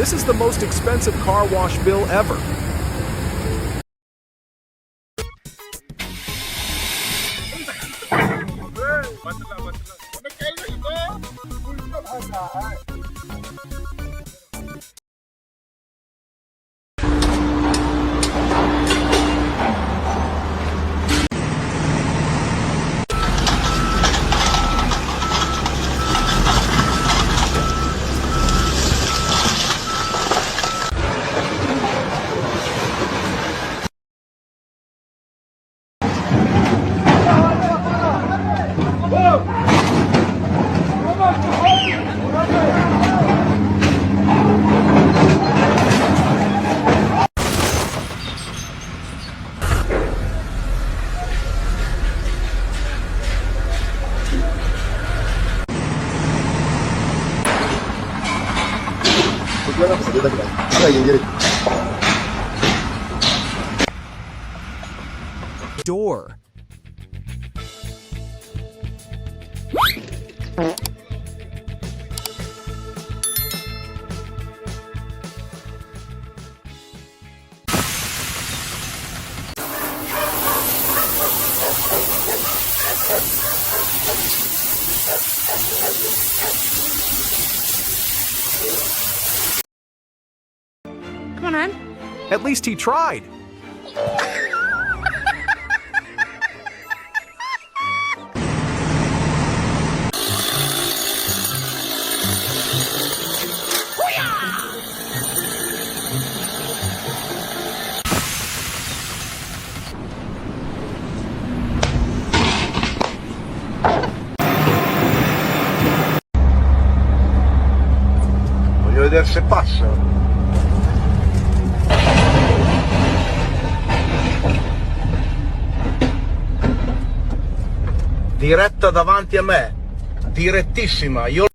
This is the most expensive car wash bill ever. Door. Come on, man. At least he tried. Voglio vedere se passa. Diretta davanti a me, direttissima. Io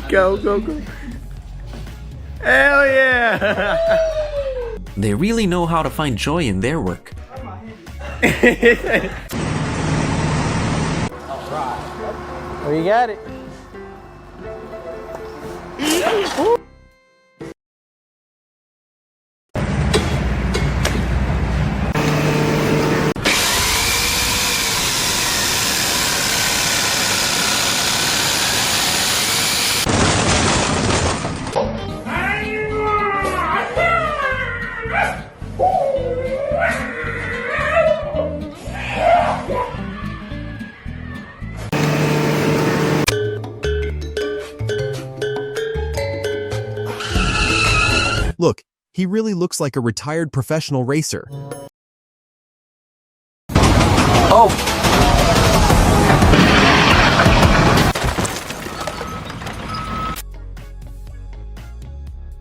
Go, go, go. Hell yeah! They really know how to find joy in their work. Oh, you got it. Look, he really looks like a retired professional racer. Oh!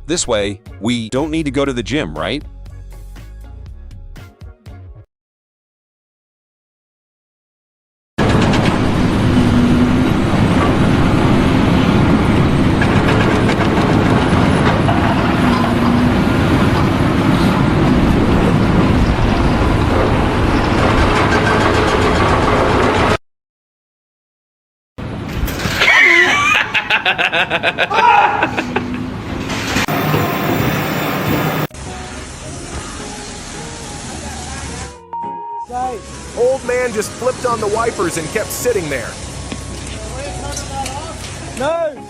This way, we don't need to go to the gym, right? Old man just flipped on the wipers and kept sitting there. No!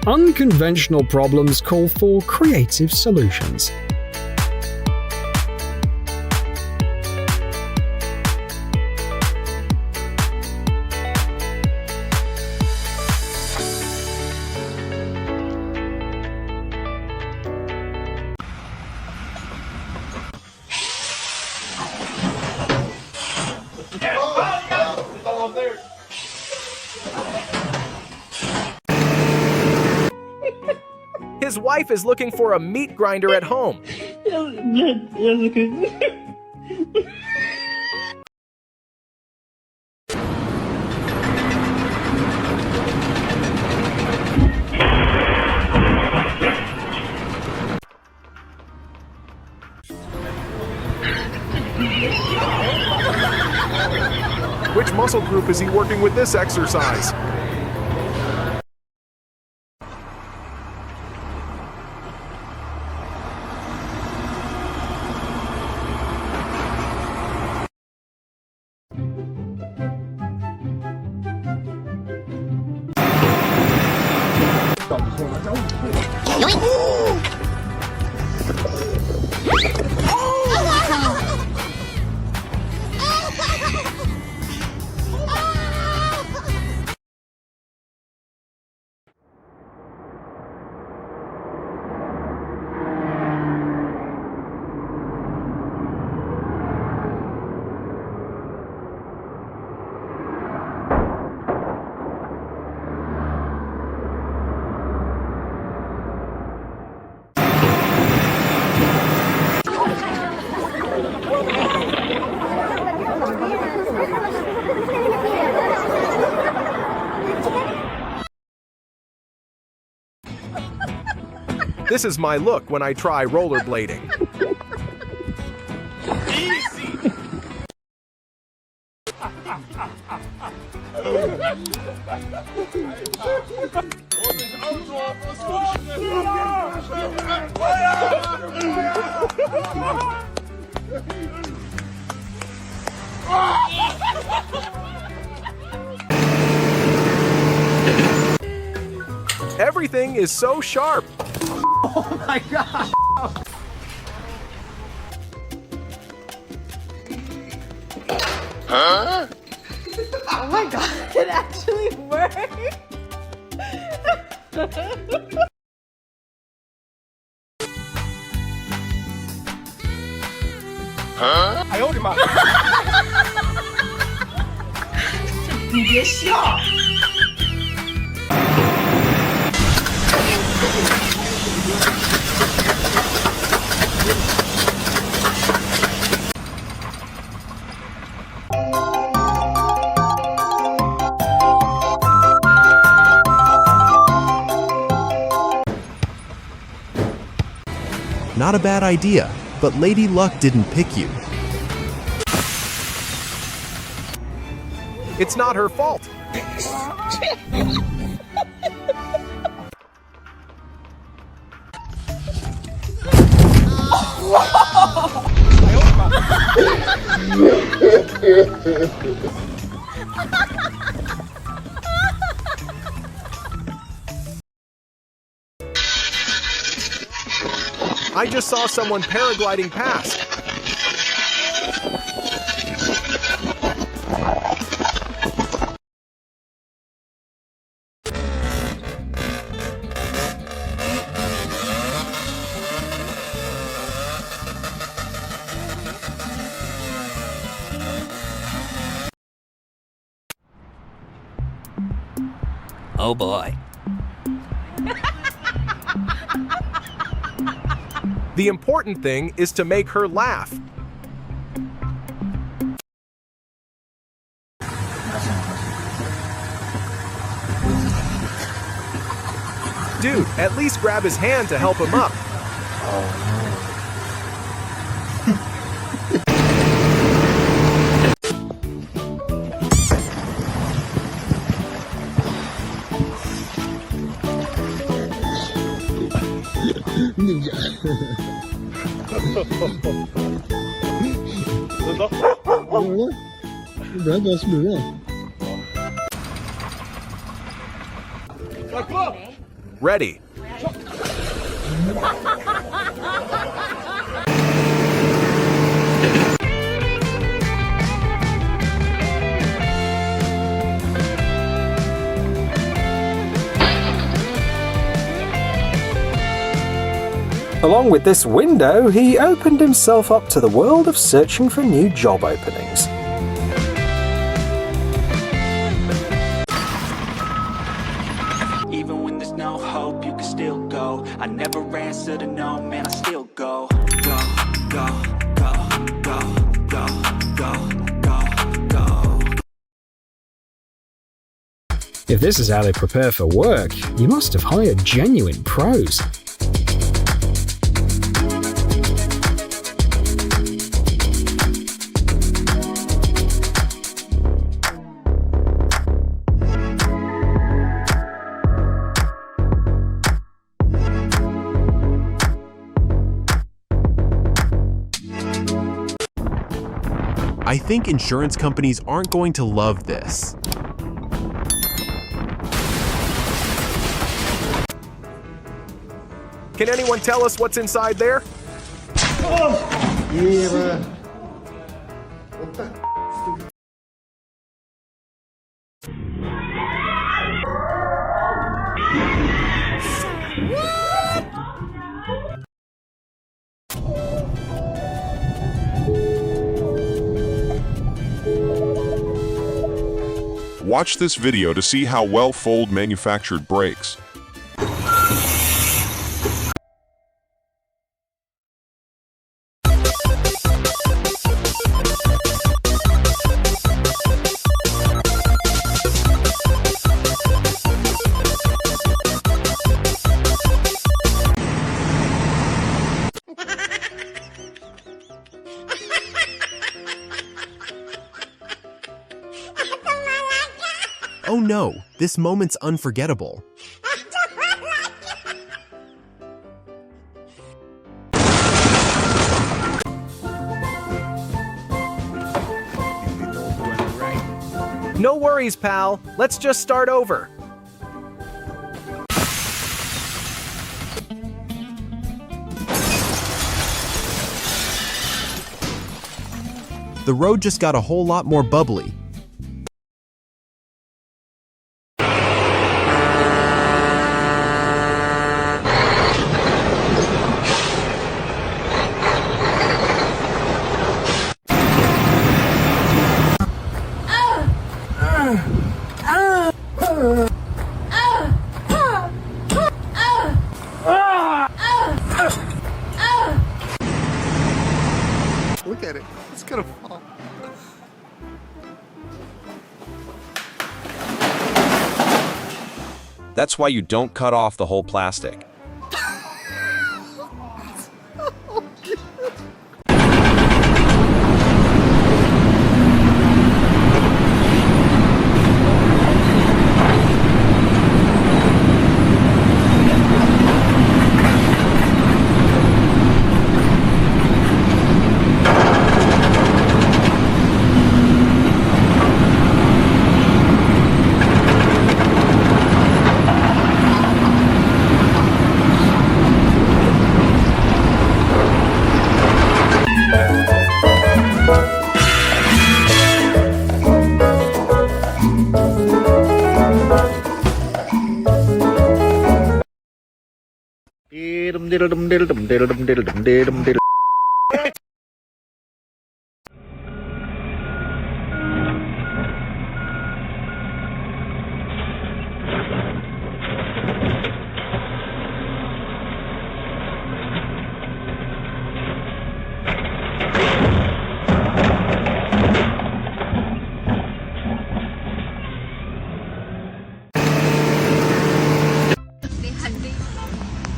Unconventional problems call for creative solutions. His wife is looking for a meat grinder at home. Which muscle group is he working with this exercise? This is my look when I try rollerblading. Everything is so sharp. Oh my god! Huh? Oh my god, it actually worked! Huh? 哎呦我的妈！你别笑。Not a bad idea, but Lady Luck didn't pick you. It's not her fault. I just saw someone paragliding past. Oh boy. The important thing is to make her laugh. Dude, at least grab his hand to help him up. Ready. Along with this window, he opened himself up to the world of searching for new job openings. Even when there's no hope, you can still go. I never answer to no, man, I still go. Go, go, go, go, go, go, go, go. If this is how they prepare for work, you must have hired genuine pros. I think insurance companies aren't going to love this. Can anyone tell us what's inside there? Watch this video to see how well Fold manufactured brakes. Oh no, this moment's unforgettable. No worries, pal. Let's just start over. The road just got a whole lot more bubbly. Look at it. It's gonna fall. That's why you don't cut off the whole plastic.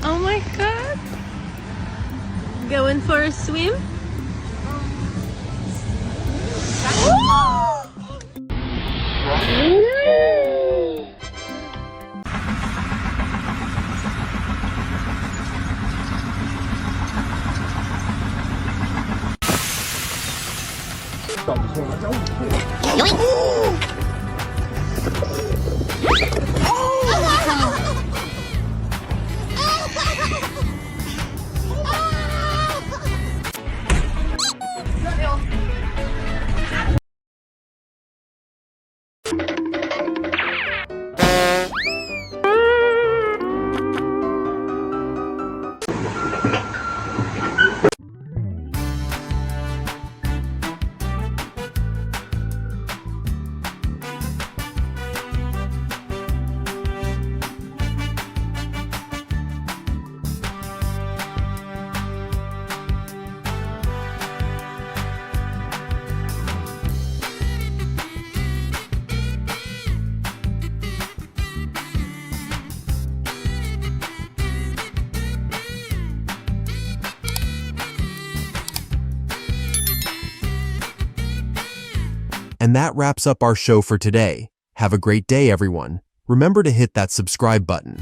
Oh my god. Going for a swim? And that wraps up our show for today. Have a great day, everyone. Remember to hit that subscribe button.